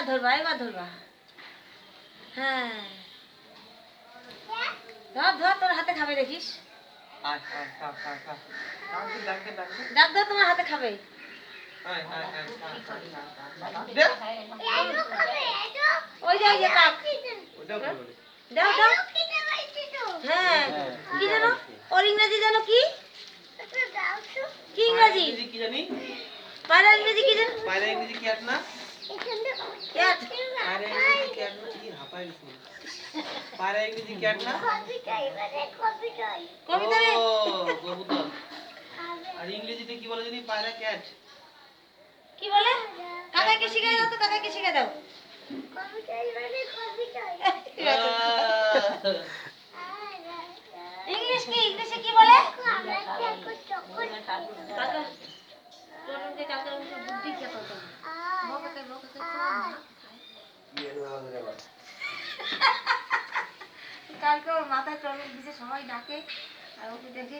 ধরবা, এবার ধরবা। হ্যাঁ ধর ধর, তোর হাতে খাবে দেখিস। ডাক দাও, তোমার হাতে খাবে। ওই যে ওই যে কাক। দাও দাও। হ্যাঁ কি জানো ওর ইংরেজি জানো কি? কি ইংরেজি? কি জানি? পায়রা ইংরেজি কি জানো? পায়রা ইংরেজি ক্যাট না? ক্যাট। পায়রা ইংরেজি ক্যাট না? কি হাঁপাই গেছে। পায়রা ইংরেজি ক্যাট না? কবিতা রে। ও কবুতর। আর ইংরেজিতে কি বলে জানি? পায়রা ক্যাট। কি বলে? কাকাকে শিখিয়ে দাও তো, কাকাকে শিখিয়ে দাও। ইংলিশ কি? ইংলিশে কি বলে? কাকা তোরকে কাকা বুদ্ধি কে তো তো বককে বককে কালকে ওর মাথায় টনিক দিছে, সবাই ডাকে আর ওকে দেখে